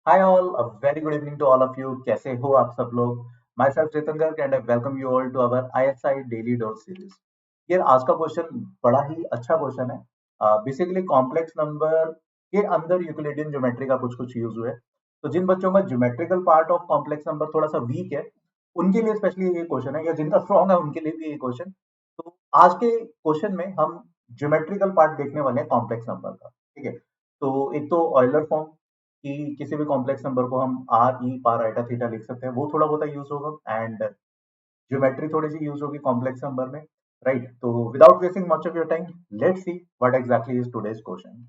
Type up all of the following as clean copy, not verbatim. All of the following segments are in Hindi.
Hi all, a very good evening to all of you. कैसे हो आप सब लोग? Myself Chetan Garg and I welcome you all to our ISI Daily Dose series. यार आज का क्वेश्चन बड़ा ही अच्छा क्वेश्चन है। बेसिकली कॉम्प्लेक्स नंबर के अंदर यूक्लिडियन ज्योमेट्री का कुछ कुछ यूज हुआ है। तो जिन बच्चों का geometrical path of complex number थोड़ा सा वीक है, उनके लिए स्पेशली ये क्वेश्चन है, या जिनका स्ट्रॉन्ग है उनके लिए भी ये क्वेश्चन। तो आज के क्वेश्चन में हम ज्योमेट्रिकल पार्ट देखने वाले हैं कॉम्प्लेक्स नंबर का। ठीक है। तो एक तो ऑयलर फॉर्म कि किसी भी कॉम्प्लेक्स नंबर को हम R E power iota theta लिख सकते हैं, वो थोड़ा बहुत यूज होगा। एंड ज्योमेट्री थोड़ी सी यूज होगी कॉम्प्लेक्स नंबर में। राइट, तो without wasting much of your time, let's see what exactly is today's question.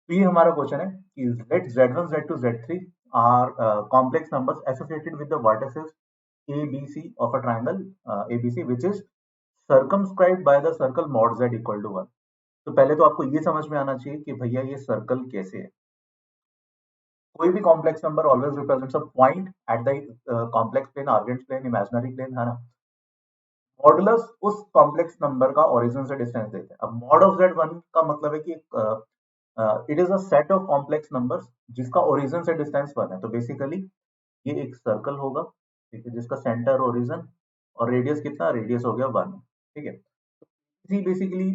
तो ये हमारा क्वेश्चन है कि let z1 z2 z3 are complex numbers associated with the vertices a b c of a triangle abc which is circumscribed by the circle mod z equal to 1। तो पहले तो आपको ये समझ में आना चाहिए कि भैया ये सर्कल कैसे है। कोई भी complex number always represents a point at the complex plane, Argand plane, imaginary plane, है ना। मॉडुलस उस कॉम्प्लेक्स नंबर का ओरिजिन से डिस्टेंस देते हैं। अब मॉड ऑफ जेड वन का मतलब है कि it is a set of complex numbers जिसका ओरिजिन से डिस्टेंस वन है। तो बेसिकली ये एक सर्कल होगा, ठीक है, जिसका सेंटर ओरिजिन और रेडियस कितना, रेडियस हो गया वन। ठीक है। इसी बेसिकली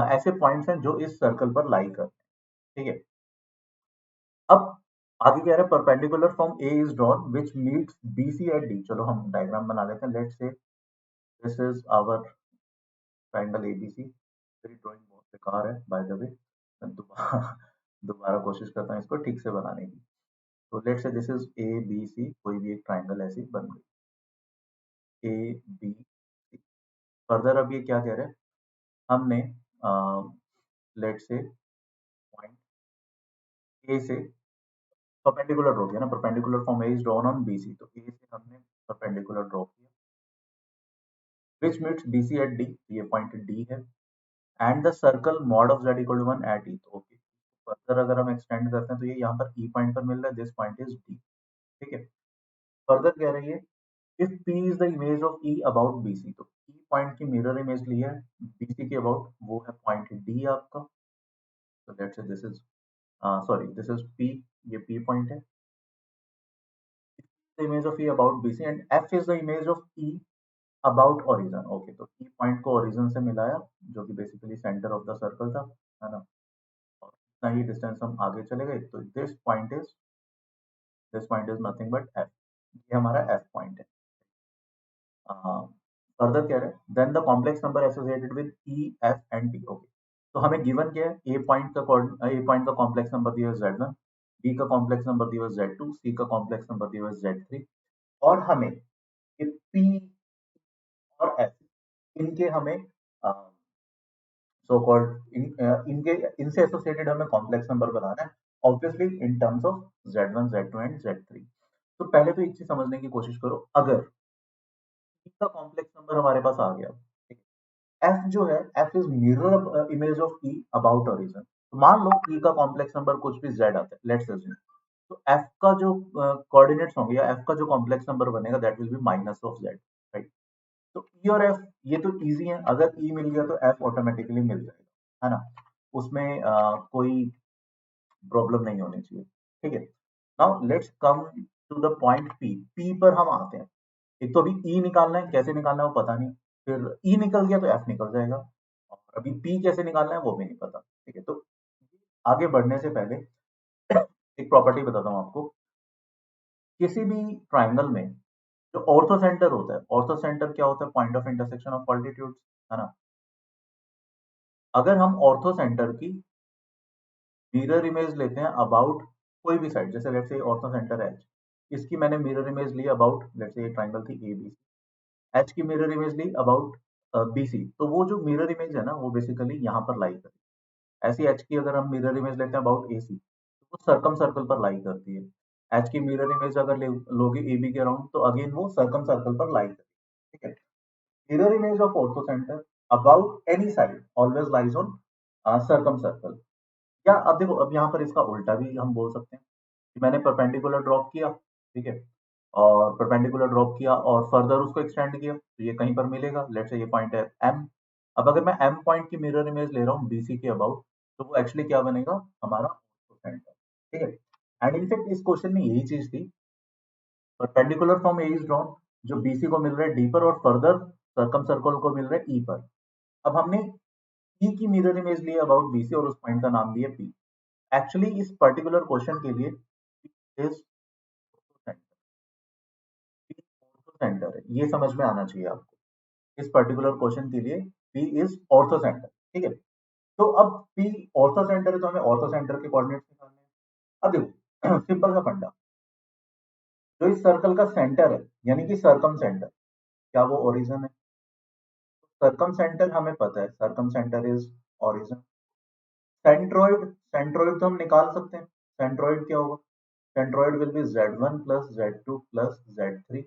ऐसे पॉइंट्स हैं जो इस सर्कल पर लाई करते हैं। ठीक है। अब आगे कह रहे हैं perpendicular from A is drawn which meets B C at D. चलो हम डायग्राम बना लेते हैं। Let's say this is our triangle A B C. मेरी ड्राइंग बहुत बेकार है बाय द वे, मैं दोबारा दोबारा कोशिश करता हूँ इसको ठीक से बनाने की। तो let's say this is A B C, कोई भी एक ट्राइंगल ऐसी बन गई ए बी सी। फर्दर अब ये क्या कह रहे हैं, हमने लेट्स से पॉइंट ए से परपेंडिकुलर ड्रॉ किया ना। Perpendicular from A is drawn on B C, तो ए से हमने परपेंडिकुलर ड्रॉ किया which meets BC at D, ये पॉइंट D है। And the circle mod of Z equal to 1 at E। तो ओके, फर्दर अगर हम एक्सटेंड करते हैं तो ये यहाँ पर E पॉइंट पर मिल रहा है, दिस पॉइंट इज D। ठीक है। फर्दर कह रही है if P is the image of E about BC, तो E पॉइंट की मिरर इमेज ली है BC के अबाउट, वो है पॉइंट D आपका। तो let's say this is sorry this is P, ये P पॉइंट है। The image of E about BC and F is the image of E about origin. Okay, तो ई पॉइंट को ओरिजिन से मिलाया जो कि basically centre of the circle था, है ना। और इतना ही डिस्टेंस हम आगे चले गए तो this point is nothing but F. ये हमारा एफ पॉइंट है। फर्दर कह रहे हैं then the complex number associated with E F and D. Okay, तो हमें गिवन क्या है, ए पॉइंट का कॉम्प्लेक्स नंबर दिया है z1, बी का कॉम्प्लेक्स नंबर दिया है z2, सी का कॉम्प्लेक्स नंबर दिया है z3। और हमें पी और एफ, इनके हमें सो कॉल्ड इनके इनसे एसोसिएटेड हमें कॉम्प्लेक्स नंबर बताना है, obviously in terms of z1 z2 and z3। तो पहले तो एक चीज समझने की कोशिश करो, अगर E का कॉम्प्लेक्स नंबर हमारे पास आ गया, एफ जो है, F is mirror image of E about origin. तो मान लो ई का कॉम्प्लेक्स नंबर कुछ भी जेड आता है, लेट्स अज्यूम। तो एफ का जो कोऑर्डिनेट्स होंगे या एफ का जो कॉम्प्लेक्स नंबर बनेगा that will be minus of Z. Right. तो ई और एफ ये तो इजी है, अगर ई मिल गया तो एफ ऑटोमेटिकली मिल जाएगा, है ना। उसमें कोई प्रॉब्लम नहीं होनी चाहिए। ठीक है। Now let's come to the point P. P पर हम आते हैं। एक तो अभी ई निकालना है, कैसे निकालना है वो पता नहीं, फिर ई निकल गया तो एफ निकल जाएगा, और अभी पी कैसे निकालना है वो भी नहीं पता। ठीक है। तो आगे बढ़ने से पहले एक प्रॉपर्टी बताता हूँ आपको। किसी भी ट्राइंगल में जो ऑर्थो सेंटर होता है, ऑर्थो सेंटर क्या होता है, point of intersection of altitudes, है ना। अगर हम ऑर्थो सेंटर की मिरर इमेज लेते हैं अबाउट कोई भी साइड, जैसे let's say ortho centre H, इसकी मैंने मिरर इमेज ली अबाउट, लेट्स से ये ट्राइंगल थी ए बी, एच की मिरर इमेज ली अबाउट बी सी, तो वो जो मिरर इमेज है ना वो बेसिकली यहाँ पर लाई करती है। ऐसी एच की अगर हम मिरर इमेज लेते हैं अबाउट ए सी, तो वो सर्कम सर्कल पर लाई करती है। एच की मिरर इमेज अगर लोगे ए बी के अराउंड, तो अगेन वो सर्कम सर्कल पर लाई करती है। ठीक है। Mirror image of ortho centre about any side always lies on circum circle. या अब देखो, अब यहाँ पर इसका उल्टा भी हम बोल सकते हैं कि मैंने परपेंडिकुलर ड्रॉप किया, ठीक है, और परपेंडिकुलर ड्रॉप किया और फर्दर उसको एक्सटेंड किया, तो ये कहीं पर मिलेगा। लेट्स से ये पॉइंट है एम। अब अगर मैं एम पॉइंट की मिरर इमेज ले रहा हूँ बीसी के अबाउट, तो वो एक्चुअली क्या बनेगा, हमारा सेंटर। ठीक है। एंड इनफेक्ट इस क्वेश्चन में यही चीज थी, perpendicular from A is drawn, जो बीसी को मिल रहा है डी पर और फर्दर सर्कम सर्कल को मिल रहा है ई पर। अब हमने ई की मिरर इमेज ली अबाउट बीसी और उस पॉइंट का नाम दिया पी। एक्चुअली इस पर्टिकुलर क्वेश्चन के लिए इज सेंटर है, ये समझ में आना चाहिए आपको। इस पर्टिकुलर क्वेश्चन के लिए पी इज ऑर्थो सेंटर, ठीक है। तो अब पी ऑर्थो सेंटर है तो हमें ऑर्थो सेंटर के कोऑर्डिनेट्स निकालने हैं। अब देखो सिंपल सा फंडा, जो इस सर्कल का सेंटर है यानी कि सरकम सेंटर, क्या वो ओरिजिन है? सरकम सेंटर हमें पता है, circumcentre is origin. Centroid, centroid तो हम निकाल सकते हैं। सेंट्रोइड क्या होगा? Centroid will be z1 plus z2 plus z3।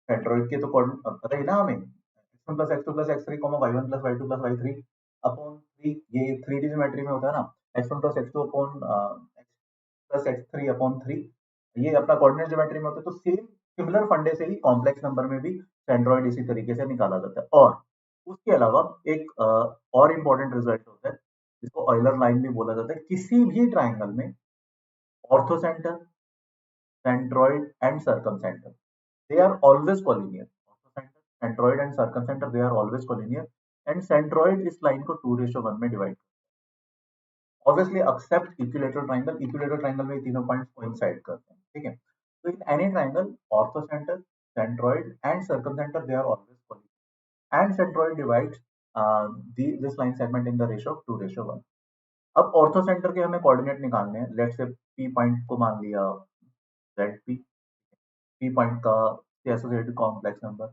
Centroid के तो कोऑर्डिनेट पता ही ना हमें, x1 plus x2 plus x3 y1 plus y2 plus y3 upon 3, ये 3D ज्योमेट्री में होता है ना, x1 plus x2 upon plus x3 upon 3, ये अपना कोऑर्डिनेट ज्योमेट्री में होता है। तो सेम सिमिलर फंडे से ही कॉम्प्लेक्स नंबर में भी सेंट्रोइड इसी तरीके से निकाला जाता है। और उसके अलावा एक और इम्पोर्टेंट रिजल्ट होता है जिसको ऑयलर लाइन भी बोला जाता है, किसी भी ट्राइंगल में ortho centre, centroid and circum centre, they are always collinear. Centroid and circumcenter they are always collinear, and centroid इस लाइन को 2:1 में divide, obviously except equilateral triangle, equilateral triangle में तीनों पॉइंट्स कोइंसाइड करते हैं, ठीक है। तो in any triangle orthocentre, centroid and circumcentre they are always collinear, and centroid divides this line segment in the ratio of 2:1। अब ऑर्थो सेंटर के हमें कोऑर्डिनेट निकालने हैं। लेट्स से पी पॉइंट को मान लिया जेड पी, पी पॉइंट का एसोसिएटेड कॉम्प्लेक्स नंबर।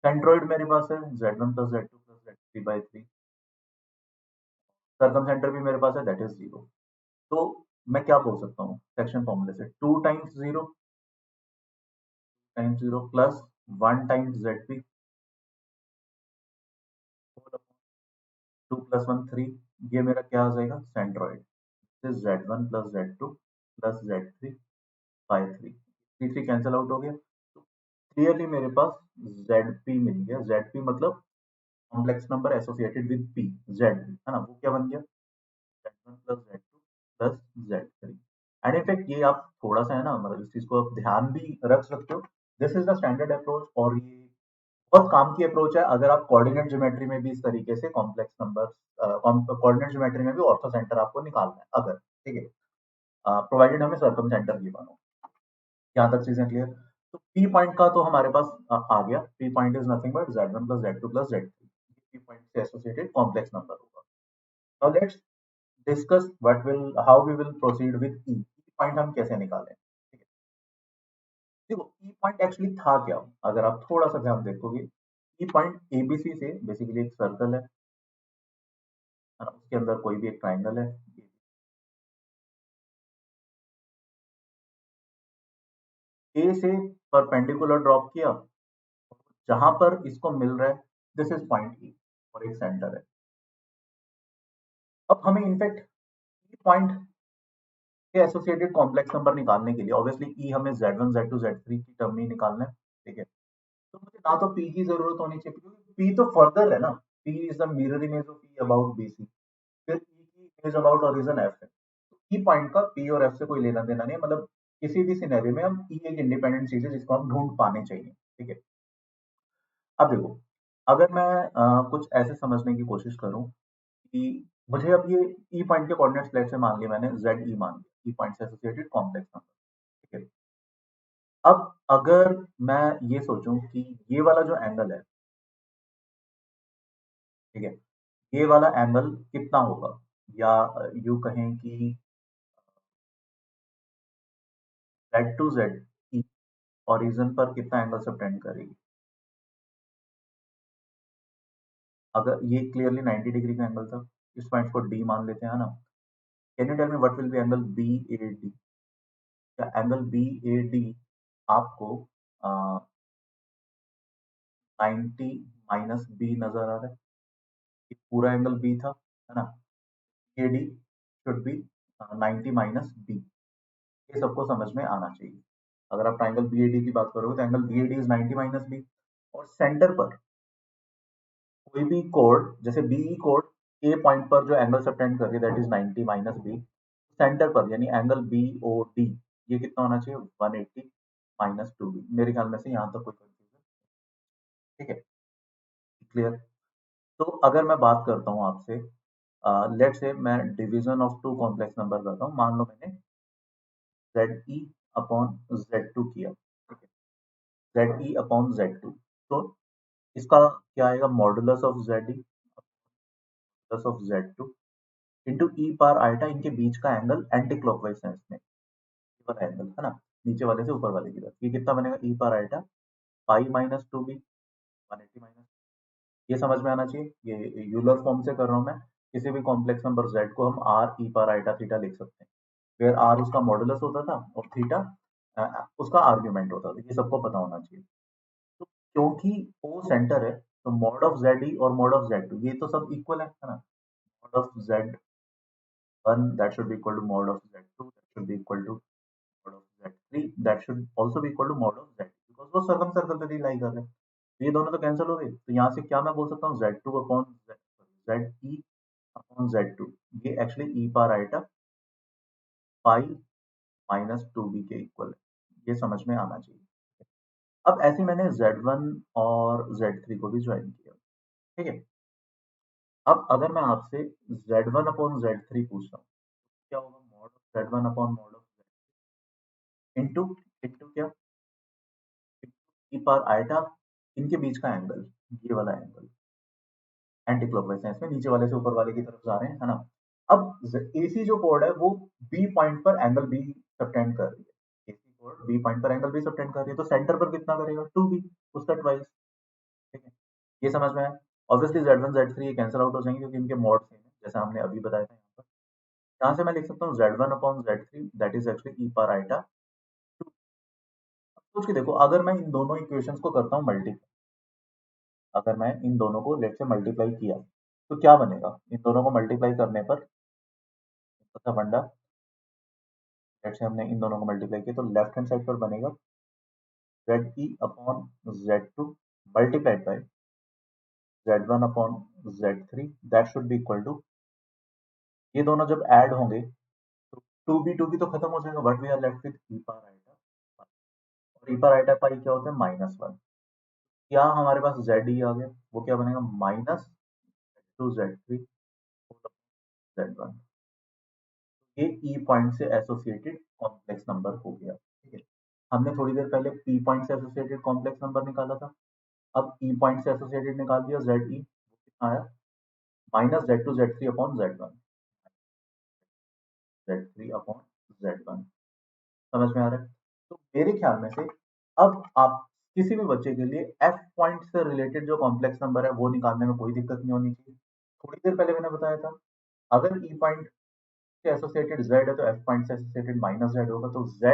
सेंट्रोइड मेरे पास है z1 plus z2 plus z3/3। Circum centre भी मेरे पास है दैट इज 0। तो मैं क्या बोल सकता हूँ सेक्शन फॉर्मूले से, 2 times 0 plus 1 times zp, 2 plus 1 3, ये मेरा क्या आ जाएगा centroid, z1 plus z2 plus z3/3, 3 cancel out हो गया। तो क्लियरली मेरे पास zp मिल गया। zp मतलब complex number associated with P, Z है ना, वो क्या बन गया z1 plus z2 plus z3। And in fact ये आप थोड़ा सा है ना, मतलब इस चीज को आप ध्यान भी रख सकते हो। This is the standard approach, और ये बहुत काम की अप्रोच है अगर आप कोऑर्डिनेट ज्योमेट्री में भी इस तरीके से कॉम्प्लेक्स नंबर, कोऑर्डिनेट ज्योमेट्री में भी ऑर्थो सेंटर आपको निकालना है अगर, ठीक है, प्रोवाइडेड हमें सर्कम सेंटर गिवन हो। यहाँ तक चीजें क्लियर? तो पी पॉइंट का तो हमारे पास आ गया, P point is nothing but z1 plus z2 plus z3, P point से एसोसिएटेड कॉम्प्लेक्स नंबर होगा। Now let's discuss what will, how we will proceed with E. Point हम कैसे निकालें, ठीक है। देखो ई पॉइंट एक्चुअली था क्या, अगर आप थोड़ा सा ध्यान देखोगे, ई पॉइंट एबीसी से बेसिकली एक सर्कल है ना, उसके अंदर कोई भी एक ट्राइंगल है, ए से परपेंडिकुलर ड्रॉप किया, जहां पर इसको मिल रहा है दिस इज पॉइंट ई और एक सेंटर है। अब हमें इनफैक्ट ई पॉइंट के एसोसिएटेड कॉम्प्लेक्स नंबर निकालने के लिए ऑब्वियसली ई हमें z1 z2 z3 की टर्म में ही निकालना है, ठीक है। तो मुझे ना तो पी की जरूरत होनी चाहिए क्योंकि पी तो फर्दर है ना, P is the mirror image of P about BC, फिर ई की इमेज अबाउट ओरिजिन एफ है। तो ई पॉइंट का पी और एफ से कोई लेना देना नहीं है, मतलब किसी भी सिनेरियो में हम ई एक इंडिपेंडेंट चीज है जिसको हम ढूंढ पाने चाहिए, ठीक है। अब देखो, अगर मैं कुछ ऐसे समझने की कोशिश करूं कि मुझे अब ये ई पॉइंट के कोऑर्डिनेट्स लेट से मान लिए मैंने, जेड ई मान लिया, ई पॉइंट से एसोसिएटेड कॉम्प्लेक्स नंबर, ठीक है। अब अगर मैं ये सोचूं कि ये वाला जो एंगल है, ठीक है, ये वाला एंगल कितना होगा, या यूं कहें कि Z two Z E origin पर कितना एंगल सबटेंड करेगी। अगर ये क्लियरली 90 डिग्री का एंगल था, इस पॉइंट को डी मान लेते हैं ना, can you tell me what will be angle B A D? Angle B A D आपको 90 माइनस बी नजर आ रहा है, ये पूरा एंगल बी था, है ना, A D should be 90 minus B, ये सबको समझ में आना चाहिए। अगर आप ट्राइंगल बी ए डी की बात करोगे तो angle B A D is 90 minus B, और सेंटर पर कोई भी कोड जैसे बीई कोड ए पॉइंट पर जो एंगल सबटेंड कर रही है that is 90 minus B, centre पर यानी एंगल बी ओ डी ये कितना होना चाहिए 180 माइनस 2b। मेरे ख्याल में से यहाँ तक कोई कंफ्यूजन, ठीक है, क्लियर। तो अगर मैं बात करता हूँ आपसे, लेट से मैं division of two complex number करता हूँ। मान लो मैंने Z E upon Z two किया, ठीक है, Z E upon Z two. तो इसका क्या आएगा, modulus of Z E plus of Z two into E power iota, इनके बीच का एंगल एंटी क्लॉकवाइज है इसमें, ये वाला एंगल है ना, नीचे वाले से ऊपर वाले की तरफ, ये कितना बनेगा e power iota pi minus two B 180 minus. ये समझ में आना चाहिए, ये यूलर फॉर्म से कर रहा हूँ मैं। किसी भी कॉम्प्लेक्स नंबर z को हम R E power iota theta लिख सकते हैं, फिर आर उसका मॉडुलस होता था और थीटा उसका आर्ग्यूमेंट होता था, ये सबको पता होना चाहिए। तो क्योंकि ओ सेंटर है, तो मॉड ऑफ जेड ई और मॉड ऑफ जेड टू ये तो सब इक्वल है ना। Mod of Z one that should be equal to mod of Z two, that should be equal to mod of Z three, that should also be equal to mod of Z, because वो सर्कम सर्कल पे लाई कर रहे हैं। तो ये दोनों तो कैंसिल हो गए, तो यहाँ से क्या मैं बोल सकता हूँ, Z two upon Z E upon Z two, ये एक्चुअली ई power iota pi minus two B के इक्वल है, ये समझ में आना चाहिए। अब ऐसे ही मैंने Z1 और Z3 को भी ज्वाइन किया, ठीक है। अब अगर मैं आपसे Z1 अपॉन Z3 पूछता हूँ, क्या होगा, mod of Z1 upon mod of into into क्या, ई पार आइटा, इनके बीच का एंगल, ये वाला एंगल एंटी क्लॉकवाइज है इसमें, नीचे वाले से ऊपर वाले की तरफ जा रहे हैं, है ना। अब एसी जो कोड है वो बी पॉइंट पर एंगल बी सबटेंड कर रही है, एसी कोड बी पॉइंट पर एंगल बी सबटेंड कर रही है, तो सेंटर पर कितना करेगा, टू बी, उसका ट्वाइस, ठीक है। ये समझ में आया। ऑब्वियसली Z1 Z3 ये कैंसिल आउट हो जाएंगे क्योंकि इनके मॉड सेम है, जैसा हमने अभी बताया था यहाँ पर। यहाँ से मैं लिख सकता हूँ Z1 upon Z3 that is actually E power iota. सोच के देखो, अगर मैं इन दोनों इक्वेशंस को करता हूँ मल्टीप्लाई, अगर मैं इन दोनों को लेट से मल्टीप्लाई किया तो क्या बनेगा, इन दोनों को मल्टीप्लाई करने पर पता फंडा, लेट से हमने इन दोनों को मल्टीप्लाई किया तो लेफ्ट हैंड साइड पर बनेगा Z E upon Z two multiplied by Z1 upon Z3 that should be equal to, ये दोनों जब ऐड होंगे तो टू बी तो खत्म हो जाएगा, but we are left with E power iota, और ई पावर आइटा पाई क्या होता है -1। क्या हमारे पास जेड ई आ गया, वो क्या बनेगा minus two Z three Z1, ये ई पॉइंट से एसोसिएटेड कॉम्प्लेक्स नंबर हो गया, ठीक है। हमने थोड़ी देर पहले पी पॉइंट से एसोसिएटेड कॉम्प्लेक्स नंबर निकाला था, अब ई पॉइंट से एसोसिएटेड निकाल दिया जेड ई, कितना आया -Z2 Z3 upon Z1, Z3 upon Z1, समझ में आ रहा है। तो मेरे ख्याल में से अब आप किसी भी बच्चे के लिए एफ पॉइंट से रिलेटेड जो कॉम्प्लेक्स नंबर है वो निकालने में कोई दिक्कत नहीं होनी चाहिए। थोड़ी देर पहले मैंने बताया था, अगर ई पॉइंट से एसोसिएटेड z है तो एफ पॉइंट से एसोसिएटेड माइनस जेड होगा, तो z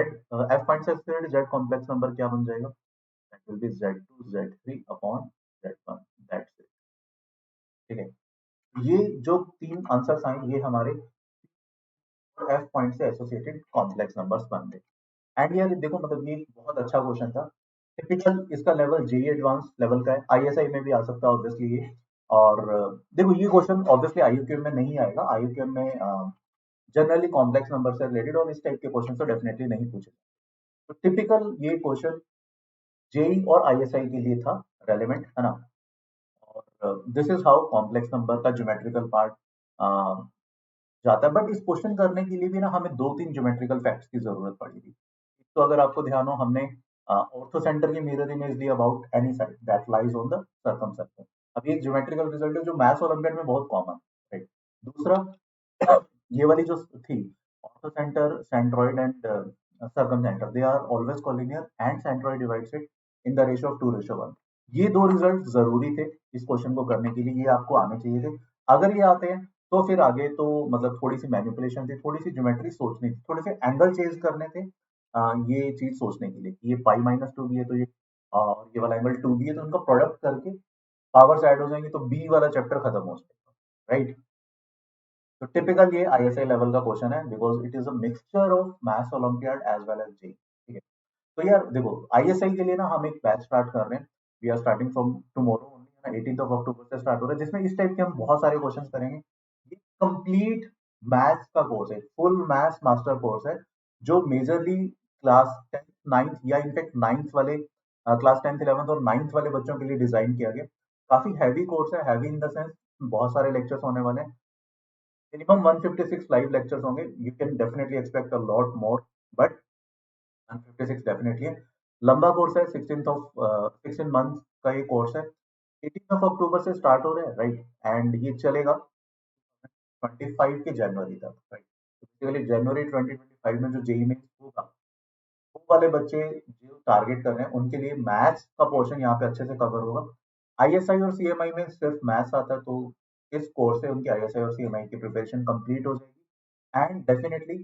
एफ पॉइंट से एसोसिएटेड z कॉम्प्लेक्स नंबर क्या बन जाएगा, that will be Z2 Z3 upon Z1, that's it, ठीक है। ये जो तीन आंसर्स आए ये हमारे एफ पॉइंट से एसोसिएटेड कॉम्प्लेक्स नंबर्स बन गए। एंड यार देखो, मतलब ये बहुत अच्छा क्वेश्चन था, टिपिकल इसका लेवल जेई एडवांस लेवल का है, आईएसआई में भी आ सकता है ऑब्वियसली ये। और देखो ये क्वेश्चन ऑब्वियसली आईयूक्यूएम में नहीं आएगा, आईयूक्यूएम में जनरली कॉम्प्लेक्स नंबर से रिलेटेड और इस टाइप के क्वेश्चन तो डेफिनेटली नहीं पूछे। तो टिपिकल ये क्वेश्चन जेई और आईएसआई के लिए था रेलेवेंट, है ना। और this is how complex number का ज्योमेट्रिकल पार्ट जाता है, बट इस क्वेश्चन करने के लिए भी ना हमें दो तीन ज्योमेट्रिकल फैक्ट्स की जरूरत पड़ी थी। तो अगर आपको ध्यान हो, हमने ऑर्थो सेंटर की मिरर इमेज ली about any side that lies on the circumcircle. अब ये एक ज्योमेट्रिकल रिजल्ट है जो मैथ्स ओलंपियाड में बहुत कॉमन है, राइट। दूसरा, ये वाली जो थी orthocentre centroid and circumcentre, they are always collinear and centroid divides it in the ratio of 2:1। ये दो रिजल्ट जरूरी थे इस क्वेश्चन को करने के लिए, ये आपको आने चाहिए थे। अगर ये आते हैं तो फिर आगे तो मतलब थोड़ी सी मैनिपुलेशन थी, थोड़ी सी ज्योमेट्री सोचनी थी, थोड़े से एंगल चेंज करने थे, ये चीज सोचने के लिए कि ये पाई माइनस टू बी है, तो ये और ये वाला एंगल टू बी है, तो उनका प्रोडक्ट करके पावर्स ऐड हो जाएंगे तो बी वाला चैप्टर खत्म हो जाएगा, राइट। तो टिपिकल ये आईएसआई लेवल का क्वेश्चन है, because it is a mixture of maths olympiad as well as JEE, ठीक है। तो यार देखो, आईएसआई के लिए ना हम एक बैच स्टार्ट कर रहे हैं, we are starting from tomorrow only, 18th of October से स्टार्ट हो रहा है, जिसमें इस टाइप के हम बहुत सारे क्वेश्चंस करेंगे। ये कंप्लीट मैथ्स का कोर्स है, फुल मैथ्स मास्टर कोर्स है, जो मेजरली क्लास 10th 9th या इनफैक्ट 9th वाले क्लास 10th 11th और 9th वाले बच्चों के लिए डिजाइन किया गया। काफी हैवी कोर्स है, हैवी इन द सेंस बहुत सारे लेक्चर्स होने वाले हैं। मिनिमम 156 लाइव लेक्चर्स होंगे। You can definitely expect a lot more, but 156 definitely है। लंबा कोर्स है, 16 मंथ का ये कोर्स है। 18 अक्टूबर से स्टार्ट हो रहा है, राइट, एंड ये चलेगा 25 के जनवरी तक, राइट। बेसिकली जनवरी 2025 में जो जेई मेंस होगा, वो वाले बच्चे जो टारगेट कर रहे हैं उनके लिए मैथ्स का पोर्शन यहाँ पे अच्छे से कवर होगा। आईएसआई और सीएमआई में सिर्फ मैथ्स आता है, तो इस कोर्स से उनकी आईएसआई और सीएमआई की प्रिपरेशन कंप्लीट हो जाएगी, एंड डेफिनेटली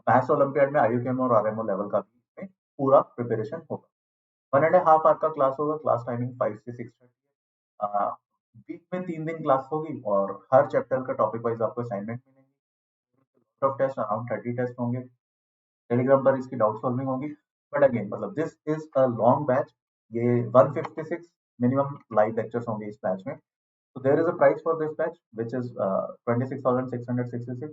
मैथ्स ओलंपियाड में आईयूकेएम और आरएमओ लेवल का भी इसमें पूरा प्रिपरेशन होगा। 1.5 आवर का क्लास होगा, क्लास टाइमिंग 5 से 6:30। वीक में 3 दिन क्लास होगी और हर चैप्टर का टॉपिक वाइज आपको असाइनमेंट मिलेंगे। ऑफ टेस्ट अराउंड 30 टेस्ट होंगे। टेलीग्राम पर इसकी डाउट सॉल्विंग होगी। बट अगेन मतलब this is a long batch. ये 156 मिनिमम लाइव लेक्चर्स होंगे इस बैच में। So there is a price for this batch, which is 26,666.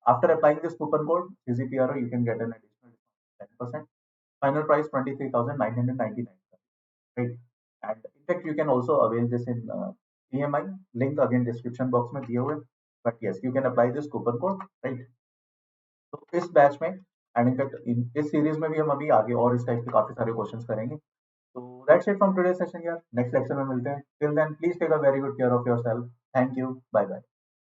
After applying this coupon code CZPRO, you can get an additional discount of 10%. Final price 23,999. Right? And in fact, you can also avail this in EMI. Link again description box में दिए हुए. But yes, you can apply this coupon code, right? तो इस बैच में एंड इनफैक्ट इस सीरीज में भी हम अभी आगे और इस टाइप के काफी सारे क्वेश्चंस करेंगे। तो that's it from today session यार। नेक्स्ट लेक्चर में मिलते हैं। Till then please take a very good care of yourself. Thank you, bye bye.